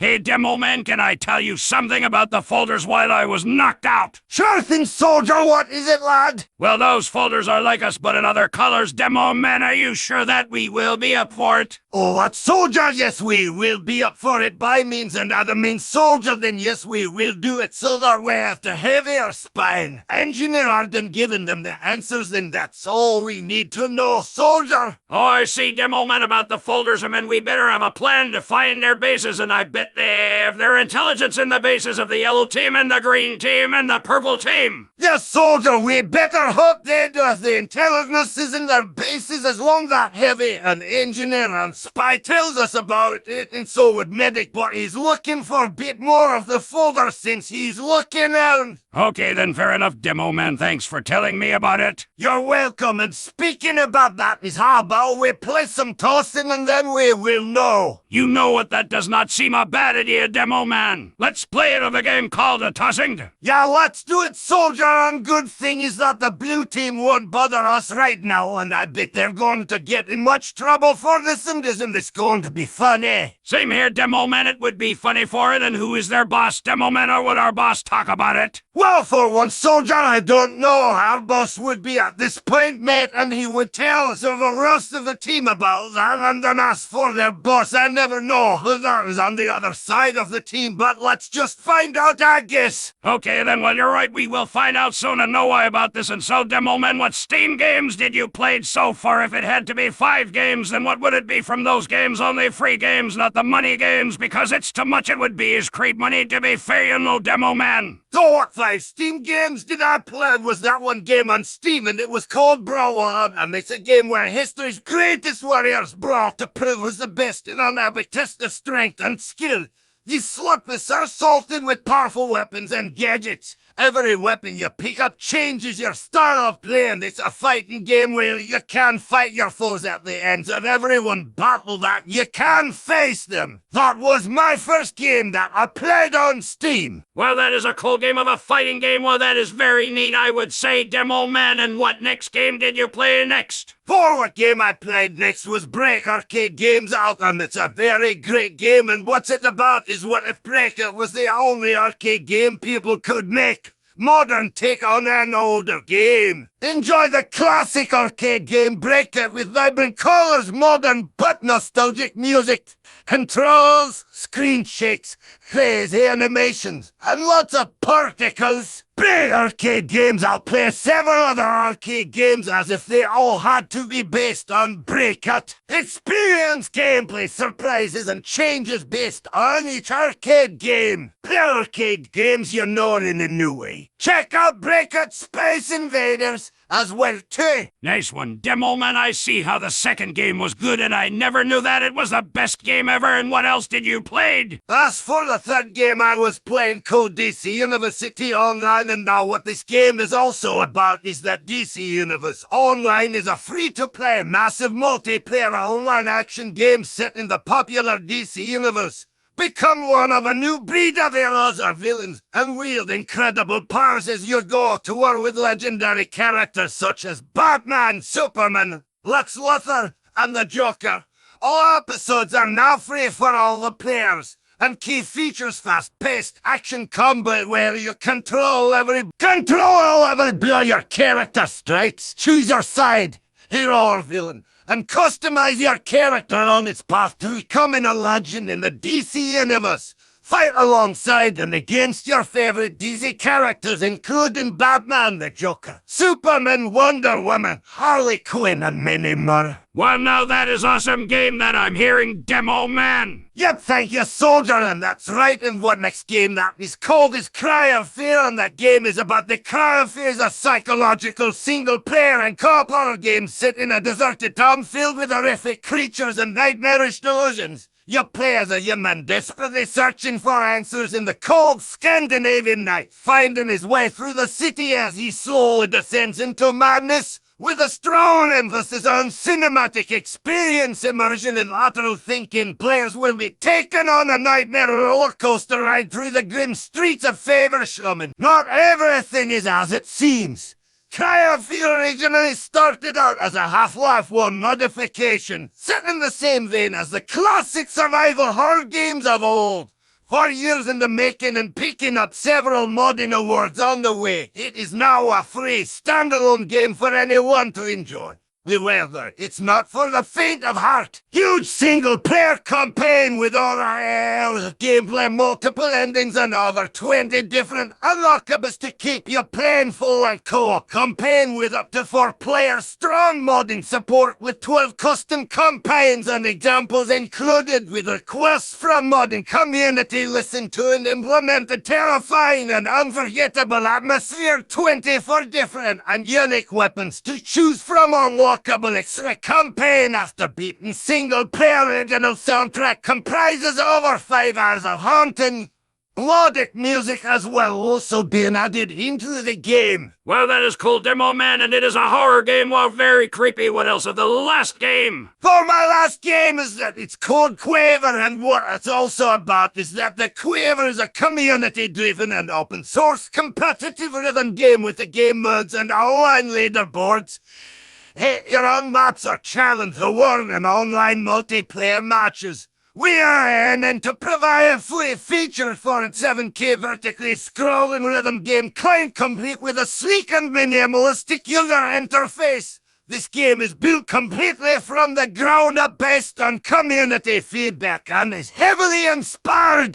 Hey, Demo Man, can I tell you something about the folders while I was knocked out? Sure thing, soldier. What is it, lad? Well, those folders are like us, but in other colors. Demo Man, are you sure that we will be up for it? Oh, what soldier? Yes, we will be up for it by means and other means. Soldier, then yes, we will do it so that we have to heavier spine. Engineer Arden giving them the answers, then that's all we need to know, soldier. Oh, I see, Demo Man, about the folders, and we better have a plan to find their bases, and I bet they have their intelligence in the bases of the yellow team and the green team and the purple team. Yes, soldier, we better hope they do. The intelligence is in their bases as long that heavy an engineer and spy tells us about it, and so would medic, but he's looking for a bit more of the folder since he's looking out. Okay, then fair enough, Demo Man. Thanks for telling me about it. You're welcome, and speaking about that is how about we play some tossing and then we will know. You know what, that does not seem a bad idea, Demo Man. Let's play it of a game called a tossing. Yeah, let's do it, soldier, and good thing is that the blue team won't bother us right now, and I bet they're going to get in much trouble for this, and isn't this going to be funny? Same here, Demo Man. It would be funny for it, and who is their boss, Demo Man, or would our boss talk about it? Well, for one, soldier, I don't know. Our boss would be at this point, mate, and he would tell us of the rest of the team about that, and then ask for their boss. I never know who that is on the other side of the team, but let's just find out, I guess. Okay, then, well, you're right. We will find out soon and know why about this. And so, Demo Man, what Steam games did you play so far? If it had to be 5 games, then what would it be from those games? Only free games, not the money games, because it's too much it would be is creep money to be fair, you know, Demo Man. So what 5 Steam games did I play? Was that one game on Steam, and it was called Brawl, and it's a game where history's greatest warriors brawl to prove who's the best in an epic test of strength and skill. These slurpers are assaulted with powerful weapons and gadgets. Every weapon you pick up changes your style of playing. It's a fighting game where you can fight your foes at the ends of everyone battle that you can face them. That was my first game that I played on Steam. Well, that is a cool game of a fighting game. Well, that is very neat, I would say, Demo Man. And what next game did you play next? For what game I played next was Break Arcade Games Out, and it's a very great game, and what's it about is what if Breaker was the only arcade game people could make. Modern take on an older game. Enjoy the classic arcade game Breaker with vibrant colors, modern but nostalgic music, controls, screen shakes, crazy animations, and lots of particles. Play arcade games. I'll play several other arcade games as if they all had to be based on Breakout. Experience gameplay surprises and changes based on each arcade game. Play arcade games you know in a new way. Check out Breakout Space Invaders as well too. Nice one, Demo Man. I see how the second game was good, and I never knew that it was the best game ever. And what else did you play? As for the third game, I was playing Code DC University Online, and now what this game is also about is that DC Universe Online is a free-to-play, massive multiplayer online action game set in the popular DC Universe. Become one of a new breed of heroes or villains and wield incredible powers as you go to war with legendary characters such as Batman, Superman, Lex Luthor, and the Joker. All episodes are now free for all the players. And key features fast-paced action combat where you control every blow your character strikes. Choose your side, hero or villain, and customize your character on its path to becoming a legend in the DC Universe. Fight alongside and against your favorite DC characters, including Batman the Joker, Superman, Wonder Woman, Harley Quinn, and many more. Well, now that is awesome game that I'm hearing, Demo Man. Yep, thank you, soldier, and that's right. And what next game that is called is Cry of Fear, and that game is about the Cry of Fear is a psychological single-player and co-op horror game set in a deserted town filled with horrific creatures and nightmarish delusions. You play as a young man desperately searching for answers in the cold Scandinavian night, finding his way through the city as he slowly descends into madness, with a strong emphasis on cinematic experience, immersion, and lateral thinking. Players will be taken on a nightmare roller coaster ride through the grim streets of Faversham. Not everything is as it seems. Cry of Fear originally started out as a Half-Life 1 modification, set in the same vein as the classic survival horror games of old. 4 years in the making and picking up several modding awards on the way. It is now a free, standalone game for anyone to enjoy. However, it's not for the faint of heart. Huge single-player campaign with over hours of gameplay, multiple endings, and over 20 different unlockables to keep you playing full and co-op campaign with up to 4 players, strong modding support with 12 custom campaigns and examples included with requests from modding community listened to and implemented, terrifying and unforgettable atmosphere, 24 different and unique weapons to choose from on unlockable extra campaign after beating single-player original soundtrack comprises over 5 hours of haunting melodic music as well also being added into the game. Well, that is cool, Demo Man, and it is a horror game. Well, very creepy. What else of the last game? For my last game is that it's called Quaver, and what it's also about is that the Quaver is a community-driven and open-source competitive rhythm game with the game modes and online leaderboards. Hit your own maps or challenge the world in online multiplayer matches. We are aiming to provide a free feature for a 7K vertically scrolling rhythm game client complete with a sleek and minimalistic user interface. This game is built completely from the ground up based on community feedback and is heavily inspired